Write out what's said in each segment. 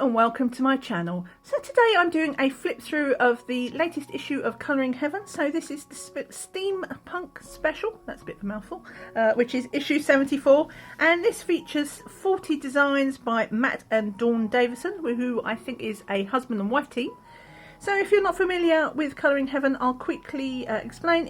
and welcome to my channel. So today I'm doing a flip through of the latest issue of Colouring Heaven. So this is the Steampunk Special, that's a bit of a mouthful, which is issue 74, and this features 40 designs by Matt and Dawn Davidson, who I think is a husband and wife team. So if you're not familiar with Colouring Heaven, I'll quickly explain.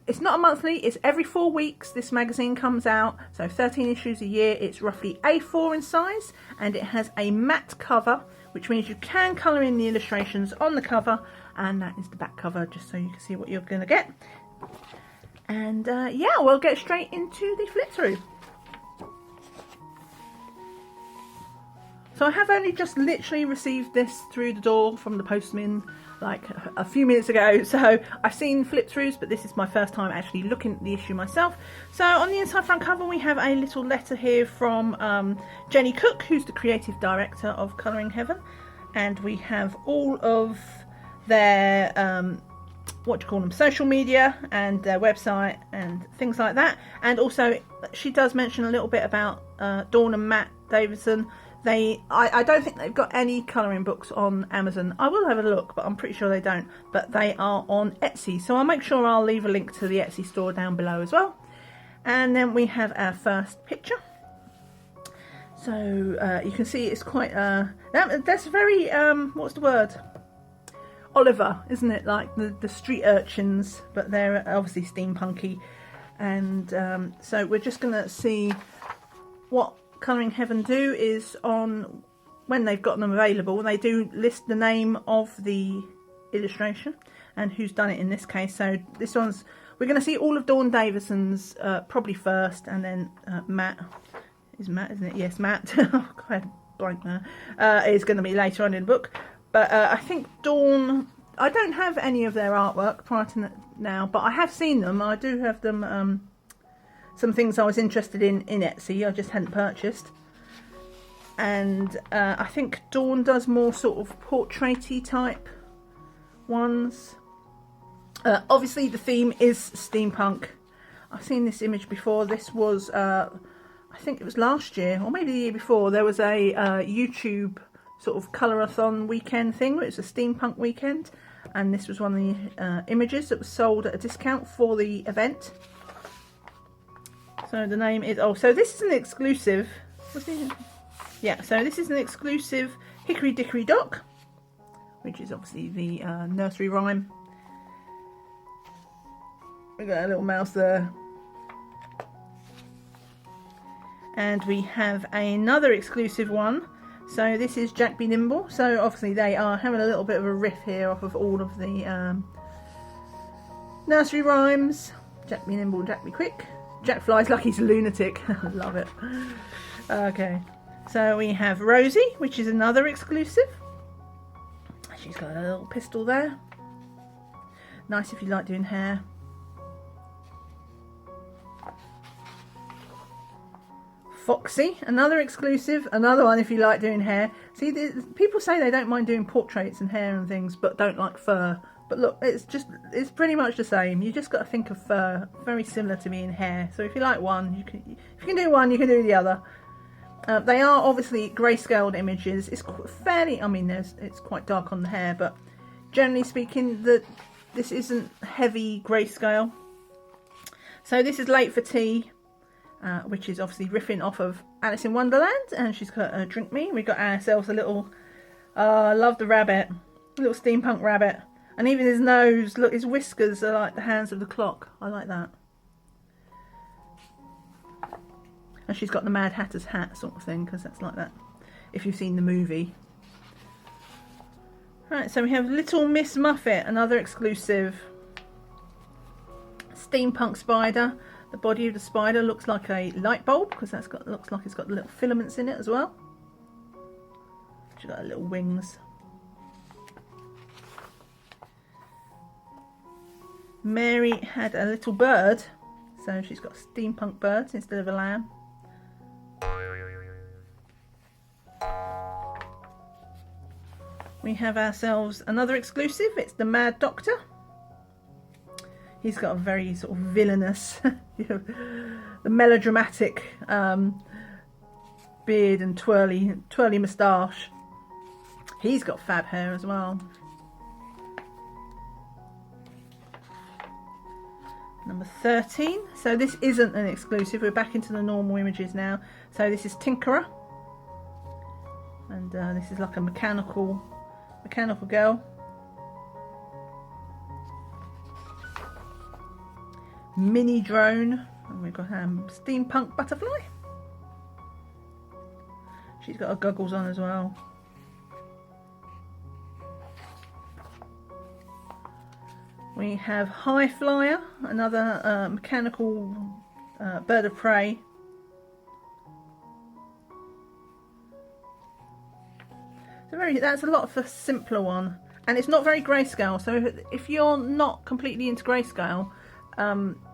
It's not a monthly, it's every 4 weeks this magazine comes out, so 13 issues a year. It's roughly A4 in size, and it has a matte cover, which means you can colour in the illustrations on the cover, and that is the back cover, just so you can see what you're going to get. And yeah, we'll get straight into the flip through. So I have only just literally received this through the door from the postman like a few minutes ago, so I've seen flip throughs, but this is my first time actually looking at the issue myself. So on the inside front cover we have a little letter here from Jenny Cook, who's the creative director of Colouring Heaven, and we have all of their social media and their website and things like that. And also she does mention a little bit about Dawn and Matt Davidson. I don't think they've got any colouring books on Amazon. I will have a look, but I'm pretty sure they don't. But they are on Etsy, so I'll make sure I'll leave a link to the Etsy store down below as well. And then we have our first picture. So you can see it's quite that's very what's the word? Oliver, isn't it? Like the street urchins, but they're obviously steampunky. And so we're just gonna see what Colouring Heaven do is on when they've got them available, they do list the name of the illustration and who's done it in this case. So this one's, we're going to see all of Dawn Davidson's probably first, and then Matt is Matt, isn't it? Yes, Matt. Oh, God, blank there. Is going to be later on in the book, but I think Dawn, I don't have any of their artwork prior to now, but I have seen them. I do have them. Some things I was interested in Etsy, I just hadn't purchased. And I think Dawn does more sort of portrait-y type ones. Obviously the theme is steampunk. I've seen this image before. This was, I think it was last year, or maybe the year before, there was a YouTube sort of colour-a-thon weekend thing. It was a steampunk weekend. And this was one of the images that was sold at a discount for the event. So the name is, so this is an exclusive, yeah, so this is an exclusive Hickory Dickory doc, which is obviously the nursery rhyme. We got a little mouse there. And we have another exclusive one. So this is Jack Be Nimble. So obviously they are having a little bit of a riff here off of all of the nursery rhymes. Jack Be Nimble, Jack Be Quick. Jack flies like he's a lunatic. I love it. Okay, so we have Rosie, which is another exclusive. She's got a little pistol there. Nice if you like doing hair. Foxy, another exclusive. Another one if you like doing hair. See, people say they don't mind doing portraits and hair and things, but don't like fur. But look, it's pretty much the same. You just got to think of fur, very similar to me in hair. So if you like one, if you can do one, you can do the other. They are obviously grayscaled images. It's fairly, I mean, it's quite dark on the hair, but generally speaking, this isn't heavy grayscale. So this is Late for Tea, which is obviously riffing off of Alice in Wonderland, and she's got a Drink Me. We got ourselves a little, I love the rabbit, a little steampunk rabbit. And even his nose, look, his whiskers are like the hands of the clock. I like that. And she's got the Mad Hatter's hat sort of thing, because that's like that, if you've seen the movie. Right, so we have Little Miss Muffet, another exclusive. Steampunk spider. The body of the spider looks like a light bulb, because that's looks like it's got little filaments in it as well. She's got her little wings. Mary had a little bird, so she's got steampunk birds instead of a lamb. We have ourselves another exclusive. It's the Mad Doctor. He's got a very sort of villainous, the melodramatic beard and twirly moustache. He's got fab hair as well. Number 13. So this isn't an exclusive. We're back into the normal images now. So this is Tinkerer. And this is like a mechanical girl. Mini drone. And we've got Steampunk Butterfly. She's got her goggles on as well. We have High Flyer, another mechanical bird of prey. That's a lot for a simpler one, and it's not very grayscale. So if you're not completely into grayscale,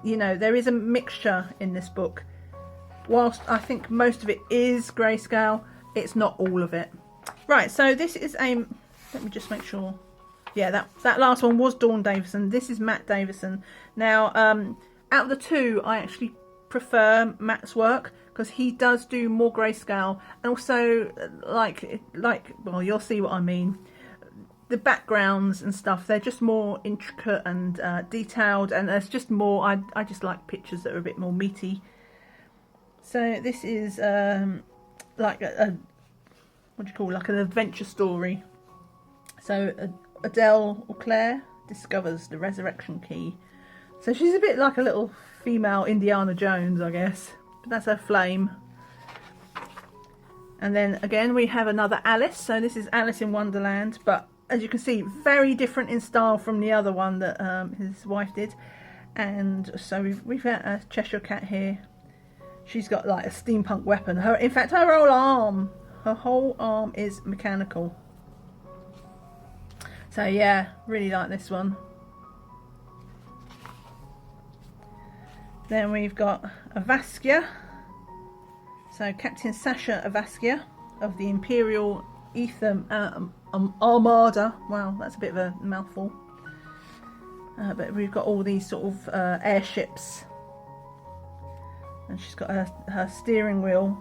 you know, there is a mixture in this book. Whilst I think most of it is grayscale, it's not all of it. Right, so this is a, let me just make sure. Yeah, that last one was Dawn Davidson. This is Matt Davidson. Now, out of the two, I actually prefer Matt's work because he does do more grayscale, and also like well, you'll see what I mean. The backgrounds and stuff, they're just more intricate and detailed, and there's just more. I just like pictures that are a bit more meaty. So this is like a what do you call, like an adventure story. So Adele or Claire discovers the resurrection key. So she's a bit like a little female Indiana Jones, I guess. But that's her flame. And then again we have another Alice. So this is Alice in Wonderland, but as you can see, very different in style from the other one that his wife did. And so we've got a Cheshire Cat here. She's got like a steampunk weapon. In fact, her whole arm is mechanical. So yeah, really like this one. Then we've got Avaskya. So Captain Sasha Avaskya of the Imperial Ether Armada. Wow, that's a bit of a mouthful. But we've got all these sort of airships. And she's got her steering wheel.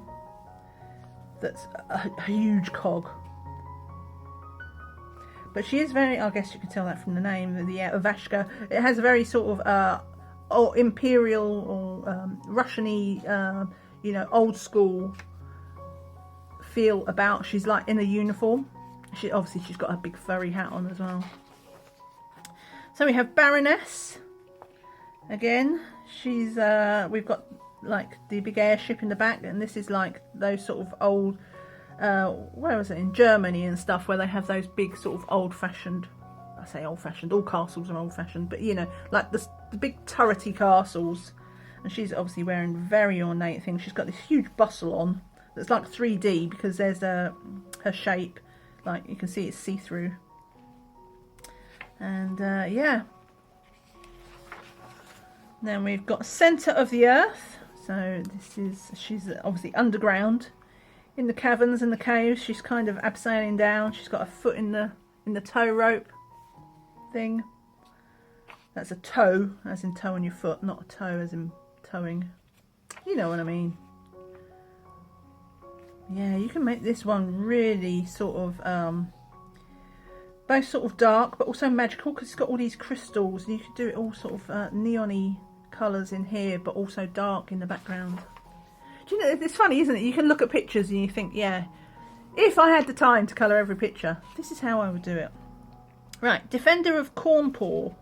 That's a huge cog. But she is very, I guess you can tell that from the name, the Avaskya. It has a very sort of imperial or Russian-y, you know, old school feel about. She's like in a uniform. Obviously she's got a big furry hat on as well. So we have Baroness. Again, she's we've got like the big airship in the back, and this is like those sort of old. Where was it, in Germany and stuff, where they have those big sort of old-fashioned, I say old-fashioned, all castles are old-fashioned, but you know, like the big turrety castles. And she's obviously wearing very ornate things. She's got this huge bustle on that's like 3D because there's her shape, like you can see it's see-through. And yeah, then we've got Centre of the Earth. So she's obviously underground. In the caverns and the caves, she's kind of abseiling down. She's got a foot in the tow rope thing. That's a toe, as in toe on your foot, not a toe as in towing. You know what I mean. Yeah, you can make this one really sort of both sort of dark but also magical, because it's got all these crystals, and you could do it all sort of neon-y colours in here, but also dark in the background. You know, it's funny, isn't it? You can look at pictures and you think, yeah, if I had the time to colour every picture, this is how I would do it. Right, Defender of Cornpaw.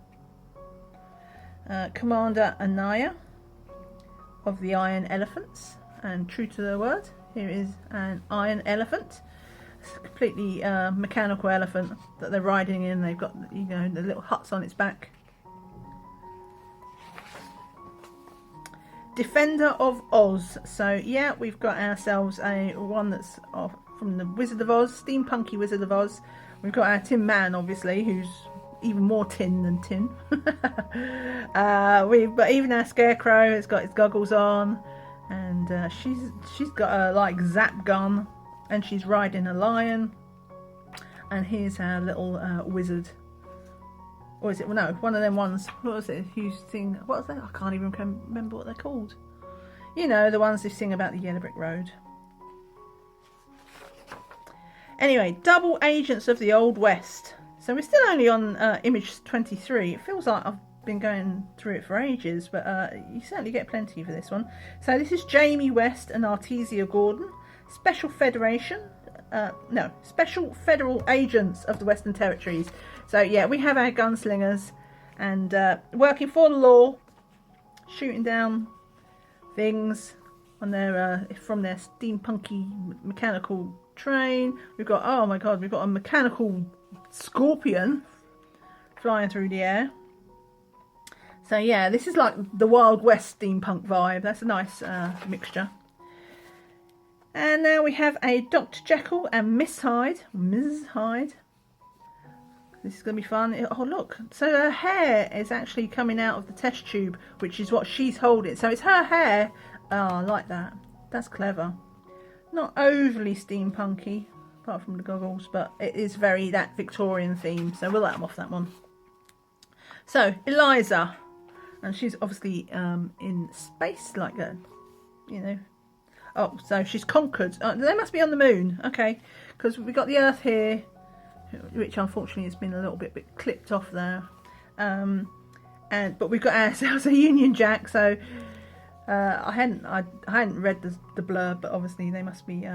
Commander Anaya of the Iron Elephants. And true to their word, here is an iron elephant. It's a completely mechanical elephant that they're riding in. They've got, you know, the little huts on its back. Defender of Oz. So yeah, we've got ourselves one that's from the Wizard of Oz, steampunky Wizard of Oz. We've got our Tin Man, obviously, who's even more tin than tin. But even our Scarecrow has got his goggles on, and she's got a like zap gun, and she's riding a lion. And here's our little wizard. Or is it? Well, no, one of them ones. What was it? Who's sing? What was that? I can't even remember what they're called. You know, the ones who sing about the Yellow Brick Road. Anyway, double agents of the Old West. So we're still only on image 23. It feels like I've been going through it for ages, but you certainly get plenty for this one. So this is Jamie West and Artesia Gordon, Special Federation. No, Special Federal Agents of the Western Territories. So yeah, we have our gunslingers and working for the law, shooting down things on their from their steampunky mechanical train. We've got, oh my god, we've got a mechanical scorpion flying through the air. So yeah, this is like the Wild West steampunk vibe. That's a nice mixture. And now we have a Dr. Jekyll and Miss Hyde. Ms. Hyde. This is going to be fun. Oh look, so her hair is actually coming out of the test tube, which is what she's holding. So it's her hair. Oh, I like that. That's clever. Not overly steampunky, apart from the goggles, but it is very that Victorian theme. So we'll let them off that one. So Eliza. And she's obviously in space, like a, you know. Oh, so she's conquered. They must be on the moon, okay? Because we've got the Earth here, which unfortunately has been a little bit clipped off there. But we've got ourselves a Union Jack. So I hadn't read the blurb, but obviously they must be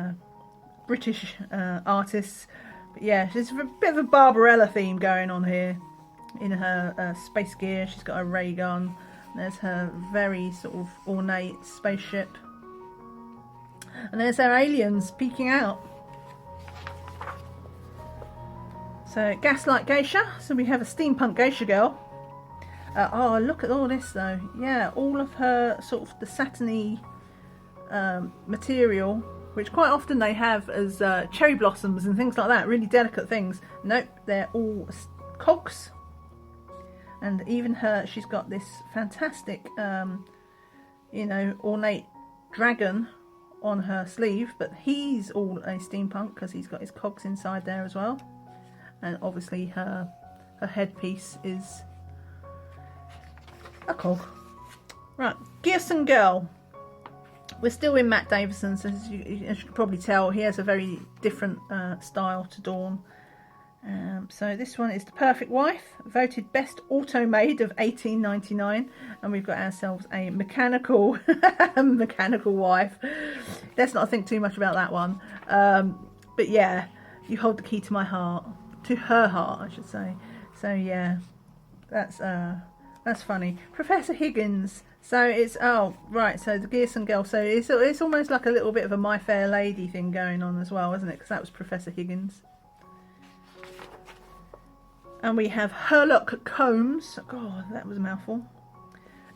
British artists. But yeah, there's a bit of a Barbarella theme going on here. In her space gear, she's got a ray gun. There's her very sort of ornate spaceship, and there's her aliens peeking out. So Gaslight Geisha. So we have a steampunk geisha girl. Oh, look at all this though. Yeah, all of her sort of the satiny material, which quite often they have as cherry blossoms and things like that. Really delicate things. Nope, they're all cogs. And even her, she's got this fantastic, you know, ornate dragon on her sleeve. But he's all a steampunk because he's got his cogs inside there as well. And obviously her headpiece is a cog. Right, Gearson Girl. We're still in Matt Davidson's, as you can probably tell. He has a very different style to Dawn. So this one is The Perfect Wife, voted best auto maid of 1899, and we've got ourselves a mechanical wife. Let's not think too much about that one. But yeah, you hold the key to my heart, to her heart, I should say. So yeah, that's funny. Professor Higgins. So it's so the Gearson Girl. So it's almost like a little bit of a My Fair Lady thing going on as well, isn't it? Because that was Professor Higgins. And we have Herlock Holmes. God, that was a mouthful.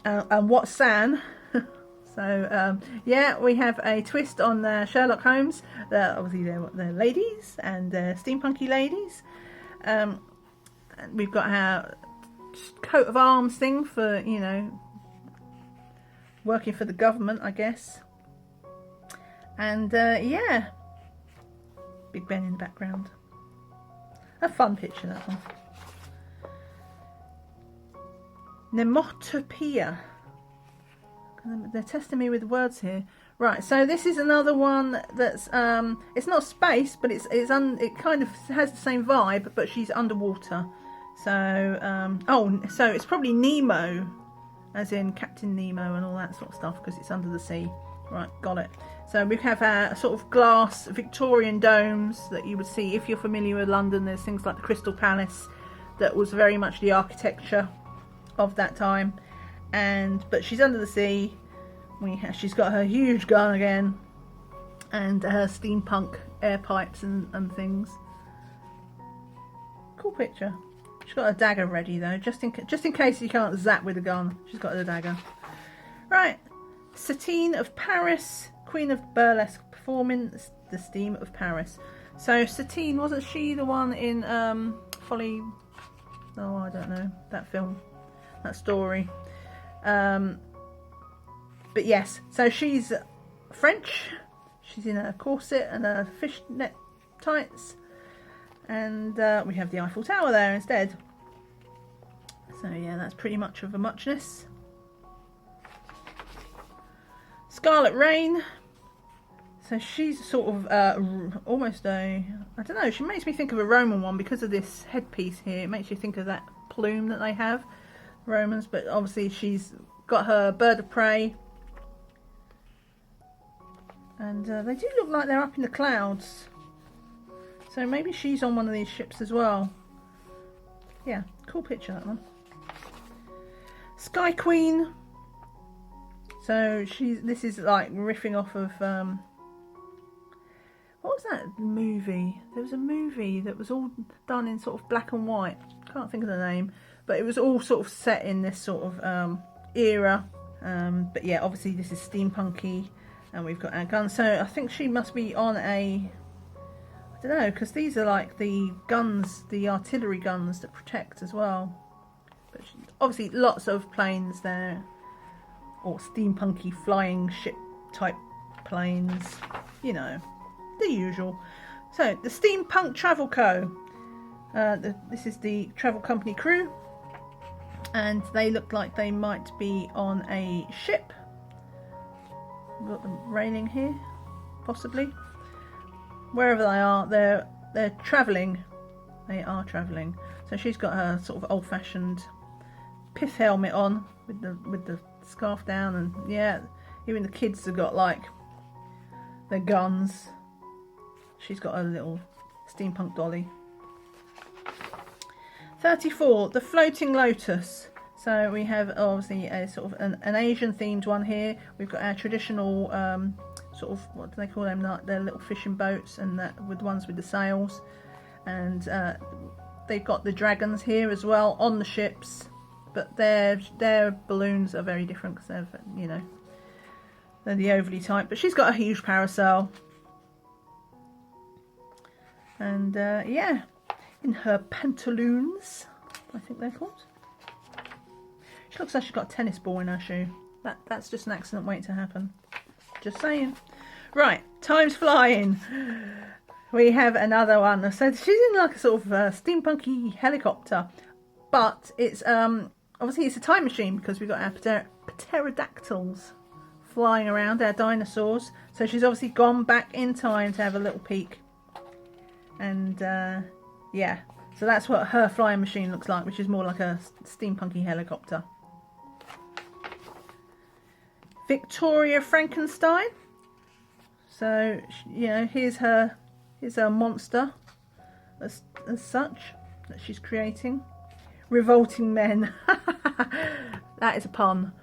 And Watson. So, yeah, we have a twist on Sherlock Holmes. Obviously, they're ladies and steampunky ladies. And we've got our coat of arms thing for, you know, working for the government, I guess. And, yeah. Big Ben in the background. A fun picture, that one. Nemotopia. They're testing me with words here. Right, so this is another one that's it's not space, but it kind of has the same vibe, but she's underwater. So so it's probably Nemo, as in Captain Nemo and all that sort of stuff, because it's under the sea. Right, got it. So we have our sort of glass Victorian domes that you would see if you're familiar with London. There's things like the Crystal Palace that was very much the architecture of that time, but she's under the sea. She's got her huge gun again, and her steampunk air pipes and things. Cool picture. She's got a dagger ready though, just in case you can't zap with a gun. She's got a dagger. Right, Satine of Paris, Queen of Burlesque, performing the Steam of Paris. So Satine, wasn't she the one in Folly? Oh, I don't know that film. That story. But yes, so she's French. She's in a corset and a fishnet tights, and we have the Eiffel Tower there instead. So yeah, that's pretty much of a muchness. Scarlet Rain. So she's sort of almost a, I don't know, she makes me think of a Roman one because of this headpiece here. It makes you think of that plume that they have, Romans, but obviously she's got her bird of prey. And they do look like they're up in the clouds. So maybe she's on one of these ships as well. Yeah, cool picture, that one. Sky Queen. So this is like riffing off of what was that movie? There was a movie that was all done in sort of black and white. Can't think of the name, but it was all sort of set in this sort of era. But yeah, obviously this is steampunky, and we've got our guns. So I think she must be on a, I don't know, because these are like the guns, the artillery guns that protect as well. But obviously lots of planes there, or steampunky flying ship type planes, you know, the usual. So the Steampunk Travel Co. This is the travel company crew, and they look like they might be on a ship. We've got them raining here, possibly. Wherever they are, they're travelling. They are travelling. So she's got her sort of old-fashioned pith helmet on with the scarf down, and yeah, even the kids have got like their guns. She's got a little steampunk dolly. 34, the Floating Lotus. So we have obviously a sort of an Asian themed one here. We've got our traditional sort of, what do they call them, like their little fishing boats, and that with ones with the sails, and they've got the dragons here as well on the ships, but their balloons are very different because they're, you know, they're the overly type. But she's got a huge parasol, and yeah, in her pantaloons, I think they're called. She looks like she's got a tennis ball in her shoe. That's just an accident waiting to happen. Just saying. Right, time's flying. We have another one. So she's in like a sort of steampunky helicopter, but it's obviously it's a time machine because we've got our pterodactyls flying around, our dinosaurs. So she's obviously gone back in time to have a little peek. And yeah, so that's what her flying machine looks like, which is more like a steampunky helicopter. Victoria Frankenstein. So, you know, here's her monster as such that she's creating. Revolting men. That is a pun.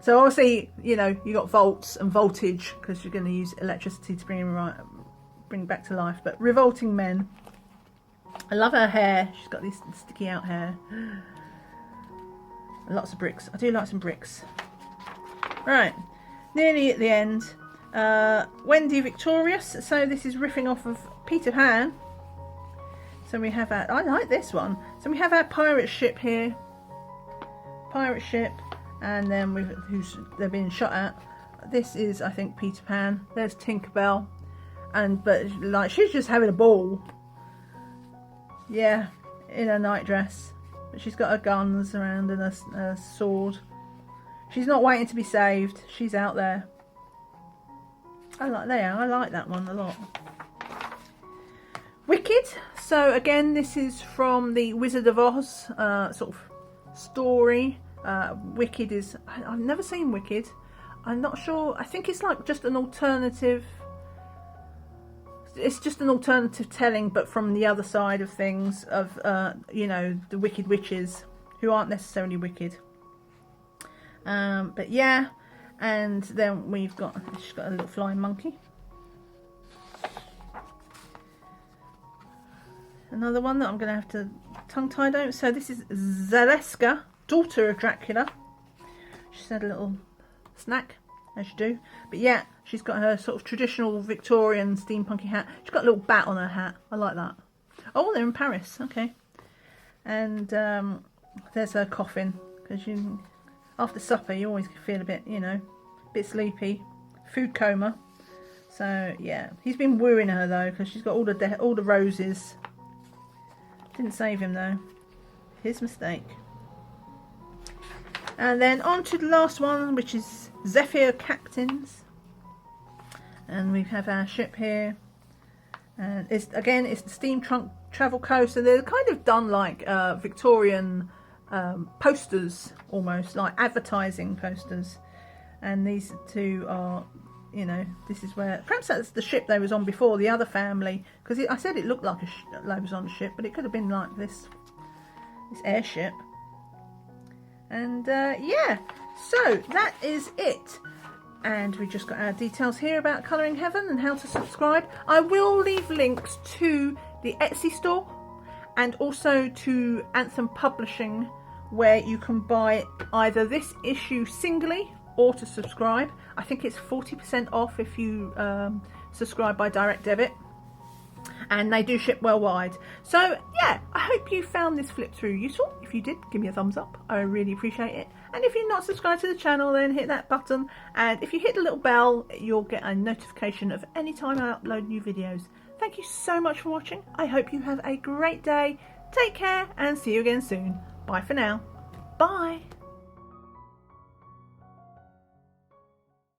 So obviously, you know, you got volts and voltage because you're going to use electricity to bring back to life. But revolting men. I love her hair. She's got this sticky out hair. And lots of bricks. I do like some bricks. Right, nearly at the end. Wendy Victorious. So this is riffing off of Peter Pan. So we have our, I like this one. So we have our pirate ship here. Pirate ship, and then they're being shot at. This is, I think, Peter Pan. There's Tinkerbell, but like she's just having a ball. Yeah, in her nightdress, but she's got her guns around and a sword. She's not waiting to be saved. She's out there. I like that one a lot. Wicked. So again, this is from the Wizard of Oz sort of story. Wicked is, I've never seen Wicked. I'm not sure. I think it's like just an alternative. It's just an alternative telling, but from the other side of things, of you know, the wicked witches who aren't necessarily wicked. But yeah, and then she's got a little flying monkey. Another one that I'm going to have to tongue-tie down. So this is Zeleska, daughter of Dracula. She's had a little snack, as you do. But yeah, she's got her sort of traditional Victorian steampunky hat. She's got a little bat on her hat. I like that. Oh, they're in Paris. Okay. And there's her coffin. Because after supper, you always feel a bit, you know, a bit sleepy. Food coma. So yeah, he's been wooing her though, because she's got all the roses. Didn't save him though. His mistake. And then on to the last one, which is Zephyr Captains. And we have our ship here. And it's the Steampunk Travel Coaster. They're kind of done like Victorian posters, almost like advertising posters. And these two are, you know, this is where, perhaps that's the ship they was on before, the other family, because I said it looked like they was on a ship, but it could have been like this airship. And yeah, so that is it. And we just got our details here about Colouring Heaven and how to subscribe. I will leave links to the Etsy store and also to Anthem Publishing, where you can buy either this issue singly or to subscribe. I think it's 40% off if you subscribe by direct debit, and they do ship worldwide. So yeah, I hope you found this flip through useful. If you did, give me a thumbs up, I really appreciate it. And if you're not subscribed to the channel, then hit that button, and if you hit the little bell, you'll get a notification of any time I upload new videos. Thank you so much for watching. I hope you have a great day. Take care and see you again soon. Bye for now. Bye.